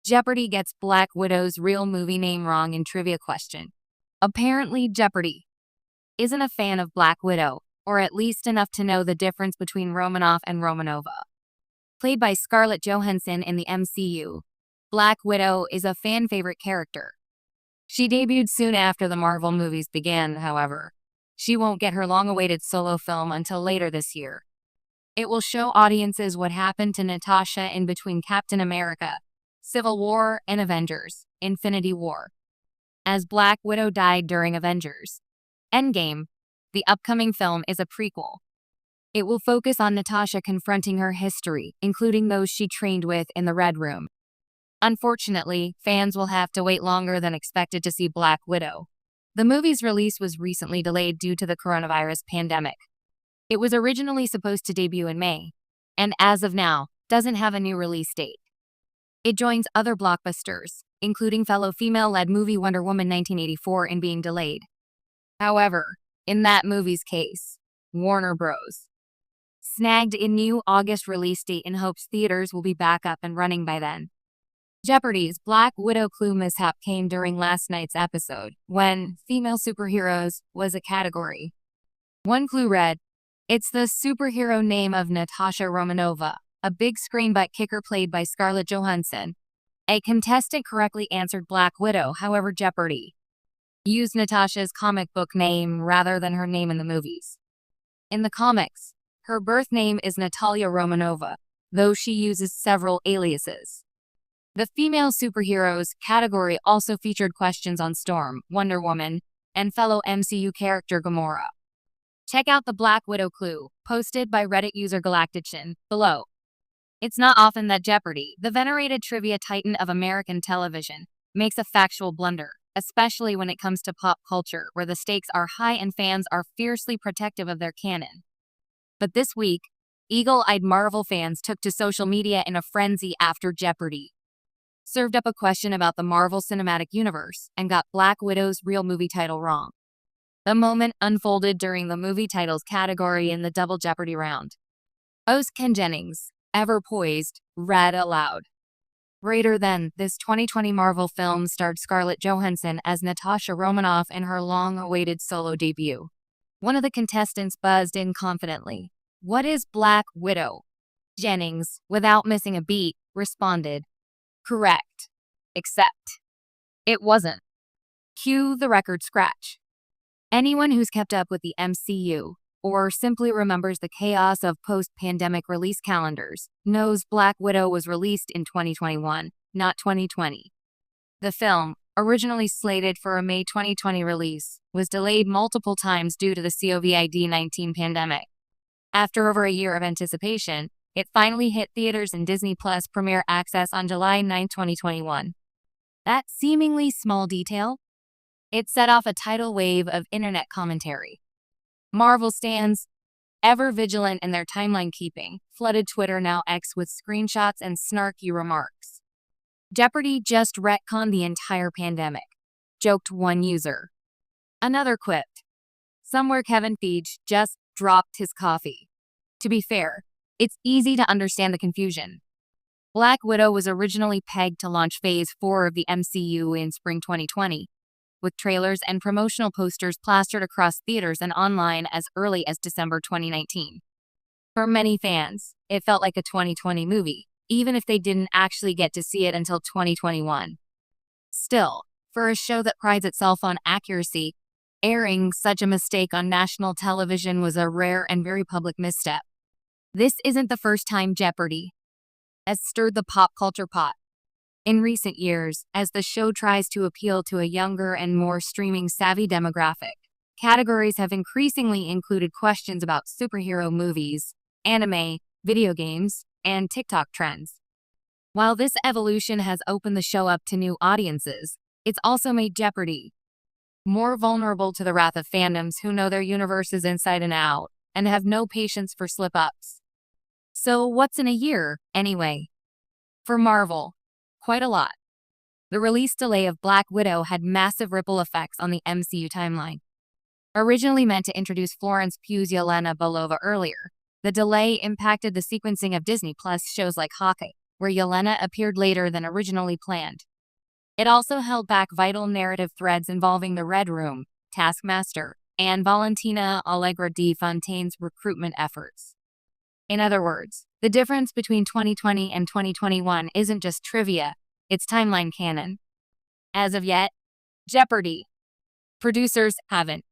Jeopardy gets Black Widow's real movie name wrong in trivia question. Apparently, Jeopardy isn't a fan of Black Widow, or at least enough to know the difference between Romanoff and Romanova. Played by Scarlett Johansson in the MCU, Black Widow is a fan favorite character. She debuted soon after the Marvel movies began, however. She won't get her long-awaited solo film until later this year. It will show audiences what happened to Natasha in between Captain America, Civil War, and Avengers: Infinity War. As Black Widow died during Avengers Endgame, the upcoming film is a prequel. It will focus on Natasha confronting her history, including those she trained with in the Red Room. Unfortunately, fans will have to wait longer than expected to see Black Widow. The movie's release was recently delayed due to the coronavirus pandemic. It was originally supposed to debut in May, and as of now, doesn't have a new release date. It joins other blockbusters, including fellow female-led movie Wonder Woman 1984, in being delayed. However, in that movie's case, Warner Bros. Snagged a new August release date in hopes theaters will be back up and running by then. Jeopardy's Black Widow clue mishap came during last night's episode, when female superheroes was a category. One clue read, "It's the superhero name of Natasha Romanova, a big screen butt kicker played by Scarlett Johansson." A contestant correctly answered Black Widow, however Jeopardy used Natasha's comic book name rather than her name in the movies. In the comics, her birth name is Natalia Romanova, though she uses several aliases. The female superheroes category also featured questions on Storm, Wonder Woman, and fellow MCU character Gamora. Check out the Black Widow clue, posted by Reddit user Galactician, below. It's not often that Jeopardy, the venerated trivia titan of American television, makes a factual blunder, especially when it comes to pop culture, where the stakes are high and fans are fiercely protective of their canon. But this week, eagle-eyed Marvel fans took to social media in a frenzy after Jeopardy served up a question about the Marvel Cinematic Universe and got Black Widow's real movie title wrong. The moment unfolded during the movie titles category in the Double Jeopardy round. Host Ken Jennings, ever poised, read aloud. Greater than, this 2020 Marvel film starred Scarlett Johansson as Natasha Romanoff in her long-awaited solo debut. One of the contestants buzzed in confidently, "What is Black Widow?" Jennings, without missing a beat, responded, "Correct. Except it wasn't." Cue the record scratch. Anyone who's kept up with the MCU, or simply remembers the chaos of post-pandemic release calendars, knows Black Widow was released in 2021, not 2020. The film, originally slated for a May 2020 release, was delayed multiple times due to the COVID-19 pandemic. After over a year of anticipation, it finally hit theaters and Disney Plus Premier Access on July 9, 2021. That seemingly small detail, it set off a tidal wave of internet commentary. Marvel stans, ever vigilant in their timeline keeping, flooded Twitter, now X, with screenshots and snarky remarks. "Jeopardy just retconned the entire pandemic," joked one user. Another quipped, "Somewhere Kevin Feige just dropped his coffee." To be fair, it's easy to understand the confusion. Black Widow was originally pegged to launch Phase 4 of the MCU in spring 2020, with trailers and promotional posters plastered across theaters and online as early as December 2019. For many fans, it felt like a 2020 movie, even if they didn't actually get to see it until 2021. Still, for a show that prides itself on accuracy, airing such a mistake on national television was a rare and very public misstep. This isn't the first time Jeopardy has stirred the pop culture pot. In recent years, as the show tries to appeal to a younger and more streaming-savvy demographic, categories have increasingly included questions about superhero movies, anime, video games, and TikTok trends. While this evolution has opened the show up to new audiences, it's also made Jeopardy more vulnerable to the wrath of fandoms who know their universes inside and out and have no patience for slip-ups. So what's in a year, anyway? For Marvel, quite a lot. The release delay of Black Widow had massive ripple effects on the MCU timeline. Originally meant to introduce Florence Pugh's Yelena Belova earlier, the delay impacted the sequencing of Disney Plus shows like Hawkeye, where Yelena appeared later than originally planned. It also held back vital narrative threads involving the Red Room, Taskmaster, and Valentina Allegra de Fontaine's recruitment efforts. In other words, the difference between 2020 and 2021 isn't just trivia, it's timeline canon. As of yet, Jeopardy! Producers haven't